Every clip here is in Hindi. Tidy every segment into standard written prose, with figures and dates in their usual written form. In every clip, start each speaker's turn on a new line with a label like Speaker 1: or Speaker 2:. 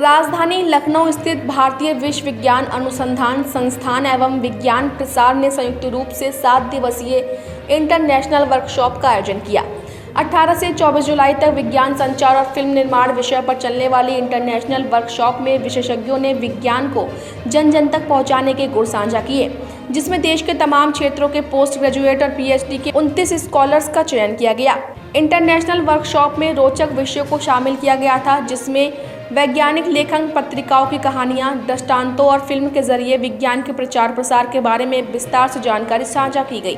Speaker 1: राजधानी लखनऊ स्थित भारतीय विश्वविज्ञान अनुसंधान संस्थान एवं विज्ञान प्रसार ने संयुक्त रूप से 7 दिवसीय इंटरनेशनल वर्कशॉप का आयोजन किया। 18 से 24 जुलाई तक विज्ञान संचार और फिल्म निर्माण विषय पर चलने वाली इंटरनेशनल वर्कशॉप में विशेषज्ञों ने विज्ञान को जन जन तक पहुंचाने के गुर साझा किए, जिसमें देश के तमाम क्षेत्रों के पोस्ट ग्रेजुएट और पीएचडी के 29 स्कॉलर्स का चयन किया गया। इंटरनेशनल वर्कशॉप में रोचक विषयों को शामिल किया गया था, जिसमें वैज्ञानिक लेखन, पत्रिकाओं की कहानियां, दृष्टांतों और फिल्म के जरिए विज्ञान के प्रचार प्रसार के बारे में विस्तार से जानकारी साझा की गई।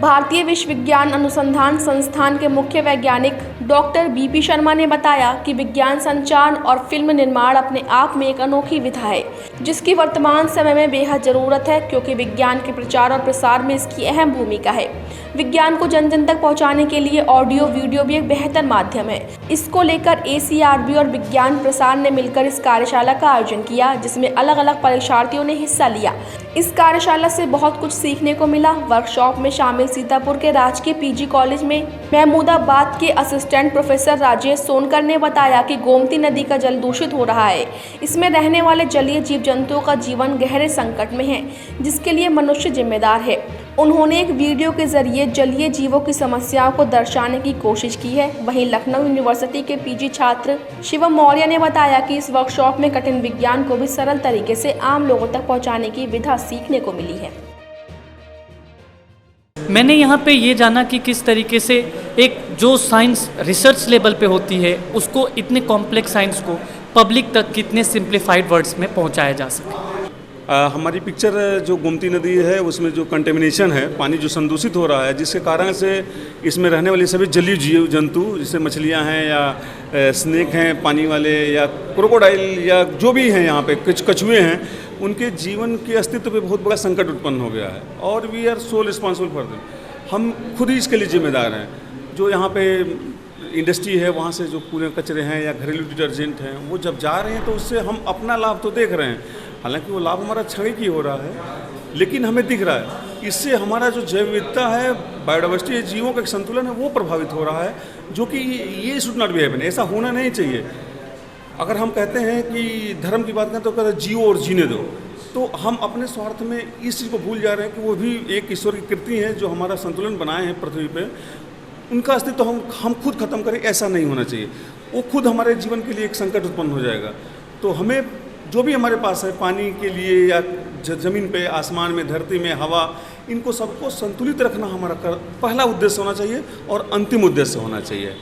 Speaker 1: भारतीय विश्वविज्ञान अनुसंधान संस्थान के मुख्य वैज्ञानिक डॉक्टर बीपी शर्मा ने बताया कि विज्ञान संचार और फिल्म निर्माण अपने आप में एक अनोखी विधा है, जिसकी वर्तमान समय में बेहद ज़रूरत है, क्योंकि विज्ञान के प्रचार और प्रसार में इसकी अहम भूमिका है। विज्ञान को जन जन तक पहुंचाने के लिए ऑडियो वीडियो भी एक बेहतर माध्यम है। इसको लेकर ACRB और विज्ञान प्रसार ने मिलकर इस कार्यशाला का आयोजन किया, जिसमें अलग अलग परीक्षार्थियों ने हिस्सा लिया। इस कार्यशाला से बहुत कुछ सीखने को मिला। वर्कशॉप में शामिल सीतापुर के राजकीय PG कॉलेज में महमूदाबाद के असिस्टेंट प्रोफेसर राजेश सोनकर ने बताया कि गोमती नदी का जल दूषित हो रहा है। इसमें रहने वाले जलीय जीव जंतुओं का जीवन गहरे संकट में है, जिसके लिए मनुष्य जिम्मेदार है। उन्होंने एक वीडियो के जरिए जलीय जीवों की समस्याओं को दर्शाने की कोशिश की है। वहीं लखनऊ यूनिवर्सिटी के PG छात्र शिवम मौर्य ने बताया कि इस वर्कशॉप में कठिन विज्ञान को भी सरल तरीके से आम लोगों तक पहुंचाने की विधा सीखने को मिली है।
Speaker 2: मैंने यहाँ पे ये जाना कि किस तरीके से एक जो साइंस रिसर्च लेवल पे होती है, उसको इतने कॉम्प्लेक्स साइंस को पब्लिक तक कितने सिंप्लीफाइड वर्ड्स में पहुँचाया जा सके।
Speaker 3: हमारी पिक्चर जो गोमती नदी है उसमें जो कंटेमिनेशन है, पानी जो संदूषित हो रहा है, जिसके कारण से इसमें रहने वाले सभी जलीय जीव जंतु, जैसे मछलियां हैं या स्नेक हैं पानी वाले, या क्रोकोडाइल या जो भी हैं यहाँ पे कछुए हैं, उनके जीवन के अस्तित्व पे बहुत बड़ा संकट उत्पन्न हो गया है। और we are so responsible for them. हम खुद ही इसके लिए जिम्मेदार हैं। जो यहाँ पे इंडस्ट्री है, वहाँ से जो पूरे कचरे हैं या घरेलू डिटर्जेंट हैं, वो जब जा रहे हैं तो उससे हम अपना लाभ तो देख रहे हैं, हालांकि वो लाभ हमारा क्षणिक ही हो रहा है, लेकिन हमें दिख रहा है इससे हमारा जो जैव विविधता है, बायोडाइवर्सिटी, जीवों का संतुलन है, वो प्रभावित हो रहा है, जो कि ये शुड नॉट बी हैपन। ऐसा होना नहीं चाहिए। अगर हम कहते हैं कि धर्म की बात करें तो कहते हैं जियो और जीने दो, तो हम अपने स्वार्थ में इस चीज़ को भूल जा रहे हैं कि वो भी एक ईश्वर की कृति है जो हमारा संतुलन बनाए हैं पृथ्वी पे। उनका अस्तित्व हम खुद खत्म करें, ऐसा नहीं होना चाहिए। वो खुद हमारे जीवन के लिए एक संकट उत्पन्न हो जाएगा। तो हमें जो भी हमारे पास है, पानी के लिए या ज़मीन पे, आसमान में, धरती में, हवा, इनको सबको संतुलित रखना हमारा पहला उद्देश्य होना चाहिए और अंतिम उद्देश्य होना चाहिए।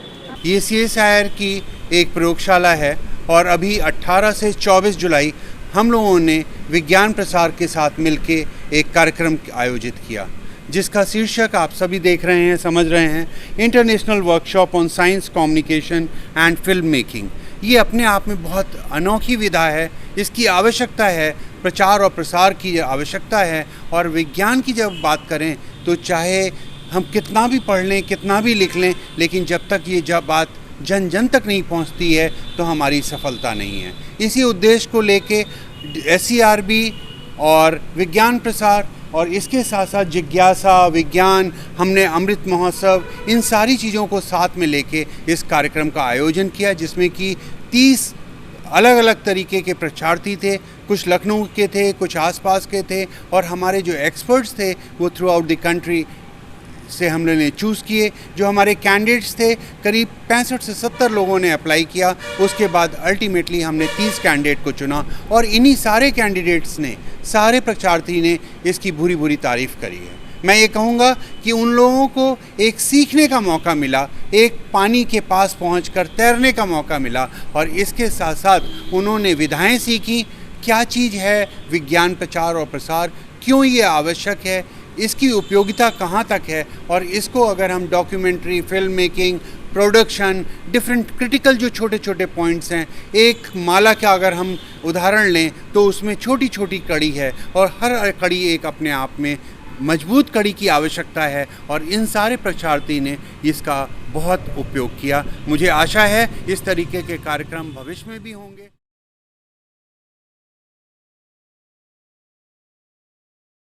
Speaker 4: ये CSIR की एक प्रयोगशाला है और अभी 18 से 24 जुलाई हम लोगों ने विज्ञान प्रसार के साथ मिलके एक कार्यक्रम आयोजित किया, जिसका शीर्षक आप सभी देख रहे हैं, समझ रहे हैं, international workshop on science, communication and film making. ये अपने आप में बहुत अनोखी विधा है। इसकी आवश्यकता है, प्रचार और प्रसार की आवश्यकता है। और विज्ञान की जब बात करें तो चाहे हम कितना भी पढ़ लें, कितना भी लिख लें, लेकिन जब तक ये जब बात जन जन तक नहीं पहुंचती है तो हमारी सफलता नहीं है। इसी उद्देश्य को लेके SCRB और विज्ञान प्रसार और इसके साथ साथ जिज्ञासा, विज्ञान, हमने अमृत महोत्सव, इन सारी चीज़ों को साथ में लेके इस कार्यक्रम का आयोजन किया, जिसमें कि 30 अलग अलग तरीके के प्रशिक्षार्थी थे। कुछ लखनऊ के थे, कुछ आसपास के थे, और हमारे जो एक्सपर्ट्स थे वो थ्रू आउट द कंट्री से हम लोगों ने चूज़ किए। जो हमारे कैंडिडेट्स थे, करीब 65 से 70 लोगों ने अप्लाई किया। उसके बाद अल्टीमेटली हमने 30 कैंडिडेट को चुना, और इन्हीं सारे कैंडिडेट्स ने, सारे प्रशिक्षार्थी ने इसकी बुरी बुरी तारीफ़ करी है। मैं ये कहूँगा कि उन लोगों को एक सीखने का मौका मिला, एक पानी के पास पहुंचकर तैरने का मौका मिला, और इसके साथ साथ उन्होंने विधाएं सीखी, क्या चीज़ है विज्ञान प्रचार और प्रसार, क्यों ये आवश्यक है, इसकी उपयोगिता कहाँ तक है, और इसको अगर हम documentary, film making, production, different critical जो छोटे छोटे पॉइंट्स हैं, एक माला का अगर हम उदाहरण लें तो उसमें छोटी छोटी कड़ी है, और हर कड़ी एक अपने आप में मजबूत कड़ी की आवश्यकता है, और इन सारे प्रशिक्षार्थी ने इसका बहुत उपयोग किया। मुझे आशा है इस तरीके के कार्यक्रम भविष्य में भी होंगे।